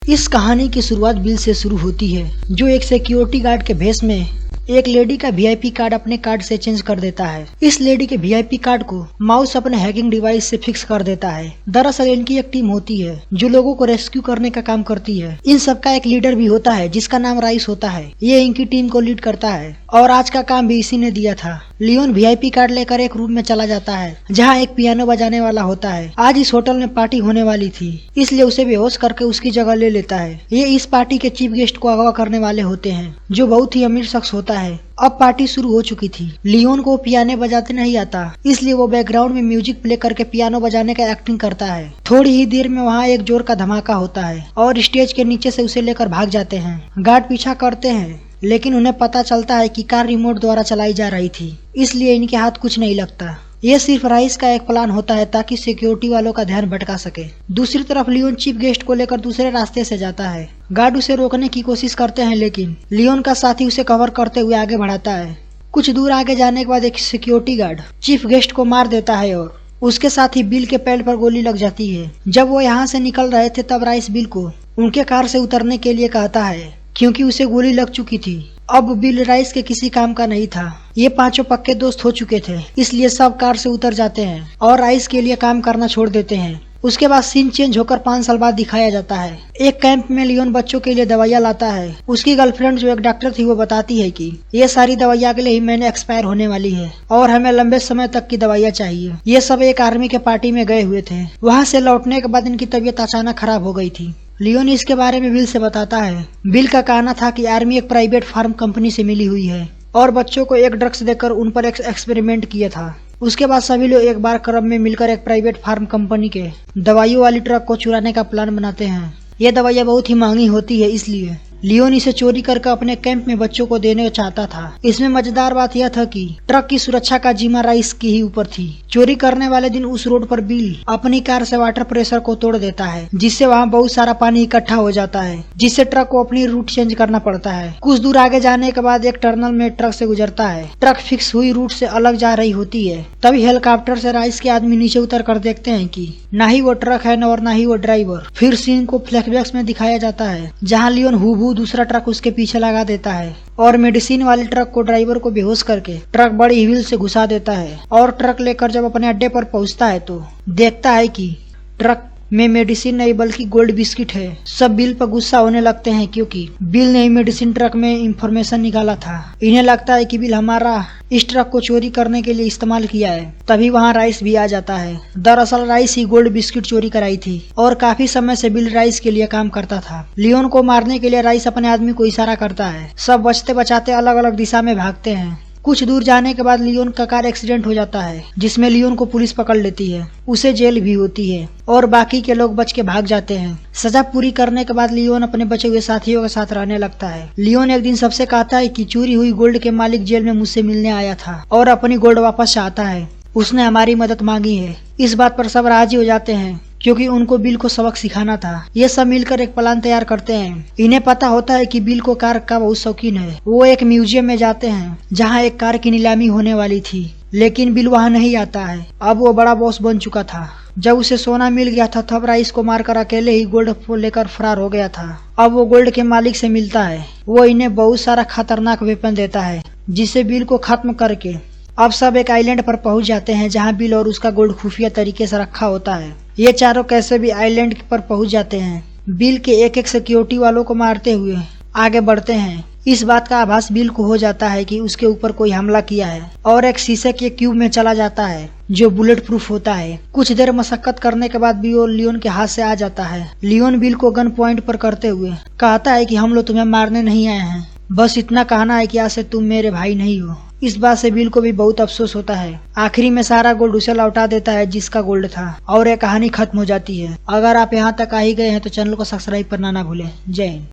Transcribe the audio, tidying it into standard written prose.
इस कहानी की शुरुआत बिल से शुरू होती है, जो एक सिक्योरिटी गार्ड के भेष में एक लेडी का वीआईपी कार्ड अपने कार्ड से चेंज कर देता है। इस लेडी के वीआईपी कार्ड को माउस अपने हैकिंग डिवाइस से फिक्स कर देता है। दरअसल इनकी एक टीम होती है जो लोगों को रेस्क्यू करने का काम करती है। इन सबका एक लीडर भी होता है जिसका नाम राइस होता है। ये इनकी टीम को लीड करता है और आज का काम भी इसी ने दिया था। लियोन वीआईपी कार्ड लेकर एक रूम में चला जाता है जहाँ एक पियानो बजाने वाला होता है। आज इस होटल में पार्टी होने वाली थी, इसलिए उसे बेहोश करके उसकी जगह ले लेता है। ये इस पार्टी के चीफ गेस्ट को अगवा करने वाले होते हैं, जो बहुत ही अमीर शख्स होता है। अब पार्टी शुरू हो चुकी थी। लियोन को पियानो बजाते नहीं आता, इसलिए वो बैकग्राउंड में म्यूजिक प्ले करके पियानो बजाने का एक्टिंग करता है। थोड़ी ही देर में वहाँ एक जोर का धमाका होता है और स्टेज के नीचे से उसे लेकर भाग जाते हैं। गार्ड पीछा करते हैं, लेकिन उन्हें पता चलता है कि कार रिमोट द्वारा चलाई जा रही थी, इसलिए इनके हाथ कुछ नहीं लगता। ये सिर्फ राइस का एक प्लान होता है ताकि सिक्योरिटी वालों का ध्यान भटका सके। दूसरी तरफ लियोन चीफ गेस्ट को लेकर दूसरे रास्ते से जाता है। गार्ड उसे रोकने की कोशिश करते हैं, लेकिन लियोन का साथी उसे कवर करते हुए आगे बढ़ाता है। कुछ दूर आगे जाने के बाद एक सिक्योरिटी गार्ड चीफ गेस्ट को मार देता है और उसके साथ ही बिल के पैर पर गोली लग जाती है। जब वो यहाँ से निकल रहे थे तब राइस बिल को उनके कार से उतरने के लिए कहता है, क्योंकि उसे गोली लग चुकी थी। अब बिल राइस के किसी काम का नहीं था। ये पांचों पक्के दोस्त हो चुके थे, इसलिए सब कार से उतर जाते हैं और राइस के लिए काम करना छोड़ देते हैं। उसके बाद सीन चेंज होकर 5 साल बाद दिखाया जाता है। एक कैंप में लियोन बच्चों के लिए दवाइयाँ लाता है। उसकी गर्लफ्रेंड जो एक डॉक्टर थी वो बताती है कि ये सारी दवाइयाँ अगले ही महीने एक्सपायर होने वाली है और हमें लंबे समय तक की दवाइयाँ चाहिए। ये सब एक आर्मी के पार्टी में गए हुए थे। वहाँ से लौटने के बाद इनकी तबीयत अचानक खराब हो गई थी। लियोन इसके बारे में बिल से बताता है। बिल का कहना था कि आर्मी एक प्राइवेट फार्म कंपनी से मिली हुई है और बच्चों को एक ड्रग्स देकर उन पर एक एक्सपेरिमेंट किया था। उसके बाद सभी लोग एक बार क्लब में मिलकर एक प्राइवेट फार्म कंपनी के दवाइयों वाली ट्रक को चुराने का प्लान बनाते हैं। ये दवाइयाँ बहुत ही महंगी होती है, इसलिए लियोन इसे चोरी करके अपने कैंप में बच्चों को देने चाहता था। इसमें मजेदार बात यह था कि ट्रक की सुरक्षा का जिम्मा राइस की ही ऊपर थी। चोरी करने वाले दिन उस रोड पर बिल अपनी कार से वाटर प्रेशर को तोड़ देता है, जिससे वहाँ बहुत सारा पानी इकट्ठा हो जाता है, जिससे ट्रक को अपनी रूट चेंज करना पड़ता है। कुछ दूर आगे जाने के बाद एक टनल में ट्रक से गुजरता है। ट्रक फिक्स हुई रूट से अलग जा रही होती है। तभी हेलीकॉप्टर से राइस के आदमी नीचे उतर कर देखते हैं कि न ही वो ट्रक है और न ही वो ड्राइवर। फिर सीन को फ्लैशबैक में दिखाया जाता है, जहाँ लियोन हूबहू दूसरा ट्रक उसके पीछे लगा देता है और मेडिसिन वाले ट्रक को ड्राइवर को बेहोश करके ट्रक बड़ी व्हील से घुसा देता है। और ट्रक लेकर जब अपने अड्डे पर पहुंचता है तो देखता है कि ट्रक में मेडिसिन नहीं बल्कि गोल्ड बिस्किट है। सब बिल पर गुस्सा होने लगते हैं, क्योंकि बिल ने मेडिसिन ट्रक में इंफॉर्मेशन निकाला था। इन्हें लगता है कि बिल हमारा इस ट्रक को चोरी करने के लिए इस्तेमाल किया है। तभी वहाँ राइस भी आ जाता है। दरअसल राइस ही गोल्ड बिस्किट चोरी कराई थी और काफी समय से बिल राइस के लिए काम करता था। लियोन को मारने के लिए राइस अपने आदमी को इशारा करता है। सब बचते बचाते अलग अलग दिशा में भागते हैं। कुछ दूर जाने के बाद लियोन का कार एक्सीडेंट हो जाता है, जिसमें लियोन को पुलिस पकड़ लेती है। उसे जेल भी होती है और बाकी के लोग बच के भाग जाते हैं। सजा पूरी करने के बाद लियोन अपने बचे हुए साथियों के साथ रहने लगता है। लियोन एक दिन सबसे कहता है कि चोरी हुई गोल्ड के मालिक जेल में मुझसे मिलने आया था और अपनी गोल्ड वापस चाहता है। उसने हमारी मदद मांगी है। इस बात पर सब राजी हो जाते हैं, क्योंकि उनको बिल को सबक सिखाना था। ये सब मिलकर एक प्लान तैयार करते हैं। इन्हें पता होता है कि बिल को कार का बहुत शौकीन है। वो एक म्यूजियम में जाते हैं जहाँ एक कार की नीलामी होने वाली थी, लेकिन बिल वहाँ नहीं आता है। अब वो बड़ा बॉस बन चुका था। जब उसे सोना मिल गया था तब राइस को मारकर अकेले ही गोल्ड लेकर फरार हो गया था। अब वो गोल्ड के मालिक से मिलता है। वो इन्हें बहुत सारा खतरनाक वेपन देता है, जिससे बिल को खत्म करके अब सब एक आइलैंड पर पहुंच जाते हैं, जहां बिल और उसका गोल्ड खुफिया तरीके से रखा होता है। ये चारों कैसे भी आइलैंड पर पहुंच जाते हैं। बिल के एक एक सिक्योरिटी वालों को मारते हुए आगे बढ़ते हैं। इस बात का आभास बिल को हो जाता है कि उसके ऊपर कोई हमला किया है और एक शीशे के क्यूब में चला जाता है जो बुलेट प्रूफ होता है। कुछ देर मशक्कत करने के बाद भी वो लियोन के हाथ से आ जाता है। लियोन बिल को गन पॉइंट पर करते हुए कहता है कि हम लोग तुम्हें मारने नहीं आए हैं, बस इतना कहना है कि आज से तुम मेरे भाई नहीं हो। इस बात से बिल को भी बहुत अफसोस होता है। आखिरी में सारा गोल्ड उसे लौटा देता है जिसका गोल्ड था और ये कहानी खत्म हो जाती है। अगर आप यहाँ तक आ ही गए हैं तो चैनल को सब्सक्राइब करना ना भूलें। जय हिंद।